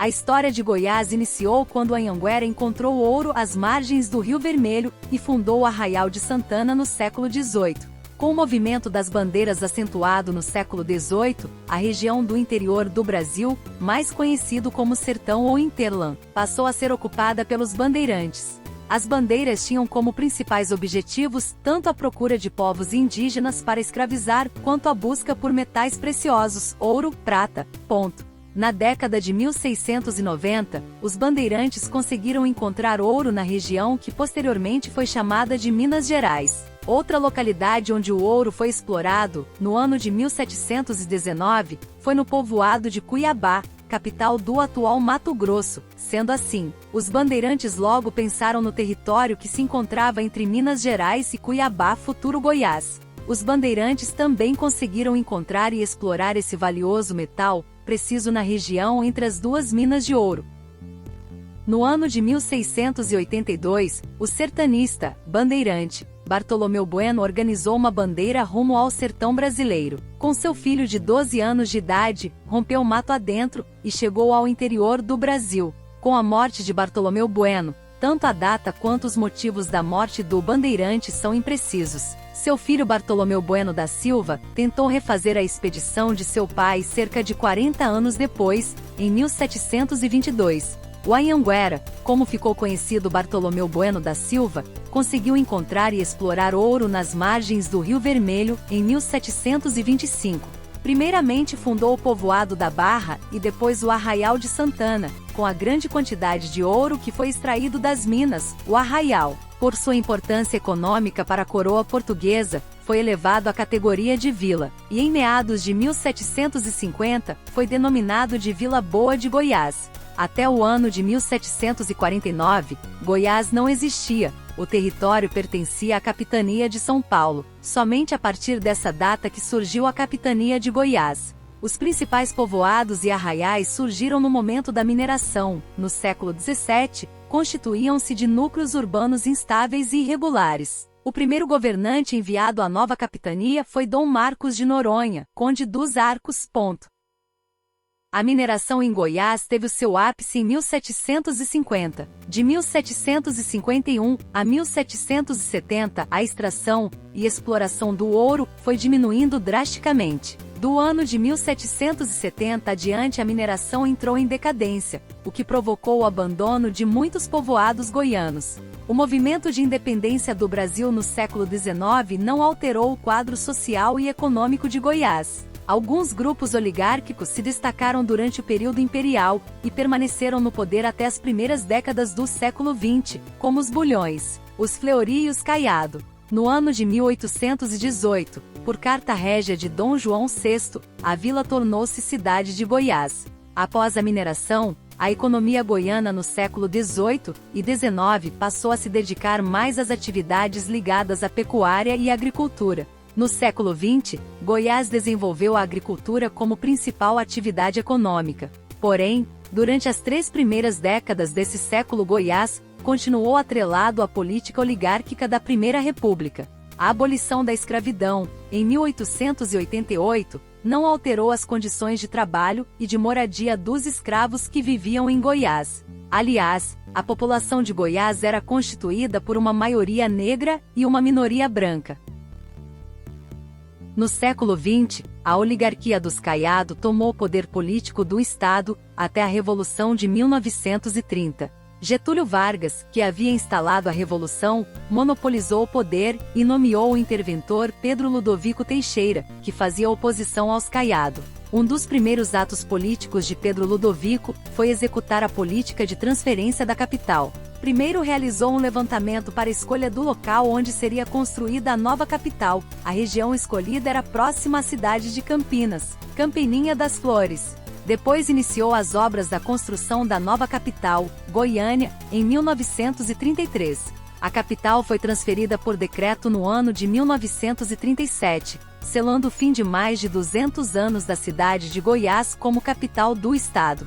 A história de Goiás iniciou quando Anhanguera encontrou ouro às margens do Rio Vermelho e fundou o Arraial de Santana no século XVIII. Com o movimento das bandeiras acentuado no século XVIII, a região do interior do Brasil, mais conhecido como Sertão ou Interland, passou a ser ocupada pelos bandeirantes. As bandeiras tinham como principais objetivos tanto a procura de povos indígenas para escravizar, quanto a busca por metais preciosos, ouro, prata, ponto. Na década de 1690, os bandeirantes conseguiram encontrar ouro na região que posteriormente foi chamada de Minas Gerais. Outra localidade onde o ouro foi explorado, no ano de 1719, foi no povoado de Cuiabá, capital do atual Mato Grosso. Sendo assim, os bandeirantes logo pensaram no território que se encontrava entre Minas Gerais e Cuiabá, futuro Goiás. Os bandeirantes também conseguiram encontrar e explorar esse valioso metal preciso na região entre as duas minas de ouro. No ano de 1682, o sertanista, bandeirante, Bartolomeu Bueno organizou uma bandeira rumo ao sertão brasileiro. Com seu filho de 12 anos de idade, rompeu o mato adentro e chegou ao interior do Brasil. Com a morte de Bartolomeu Bueno, tanto a data quanto os motivos da morte do bandeirante são imprecisos. Seu filho Bartolomeu Bueno da Silva tentou refazer a expedição de seu pai cerca de 40 anos depois, em 1722. O Anhanguera, como ficou conhecido Bartolomeu Bueno da Silva, conseguiu encontrar e explorar ouro nas margens do Rio Vermelho em 1725. Primeiramente fundou o povoado da Barra e depois o Arraial de Santana, com a grande quantidade de ouro que foi extraído das minas. O Arraial, por sua importância econômica para a coroa portuguesa, foi elevado à categoria de vila, e em meados de 1750, foi denominado de Vila Boa de Goiás. Até o ano de 1749, Goiás não existia, o território pertencia à capitania de São Paulo. Somente a partir dessa data que surgiu a capitania de Goiás. Os principais povoados e arraiais surgiram no momento da mineração. No século XVII, constituíam-se de núcleos urbanos instáveis e irregulares. O primeiro governante enviado à nova capitania foi Dom Marcos de Noronha, conde dos Arcos. A mineração em Goiás teve o seu ápice em 1750. De 1751 a 1770, a extração e exploração do ouro foi diminuindo drasticamente. Do ano de 1770 adiante, a mineração entrou em decadência, o que provocou o abandono de muitos povoados goianos. O movimento de independência do Brasil no século XIX não alterou o quadro social e econômico de Goiás. Alguns grupos oligárquicos se destacaram durante o período imperial e permaneceram no poder até as primeiras décadas do século XX, como os Bulhões, os Fleury e os Caiado. No ano de 1818, por carta régia de Dom João VI, a vila tornou-se cidade de Goiás. Após a mineração, a economia goiana no século XVIII e XIX passou a se dedicar mais às atividades ligadas à pecuária e agricultura. No século XX, Goiás desenvolveu a agricultura como principal atividade econômica. Porém, durante as 3 primeiras décadas desse século, Goiás continuou atrelado à política oligárquica da Primeira República. A abolição da escravidão, em 1888, não alterou as condições de trabalho e de moradia dos escravos que viviam em Goiás. Aliás, a população de Goiás era constituída por uma maioria negra e uma minoria branca. No século XX, a oligarquia dos Caiado tomou o poder político do Estado até a Revolução de 1930. Getúlio Vargas, que havia instalado a Revolução, monopolizou o poder e nomeou o interventor Pedro Ludovico Teixeira, que fazia oposição aos Caiado. Um dos primeiros atos políticos de Pedro Ludovico foi executar a política de transferência da capital. Primeiro realizou um levantamento para a escolha do local onde seria construída a nova capital. A região escolhida era próxima à cidade de Campinas, Campininha das Flores. Depois iniciou as obras da construção da nova capital, Goiânia, em 1933. A capital foi transferida por decreto no ano de 1937, selando o fim de mais de 200 anos da cidade de Goiás como capital do estado.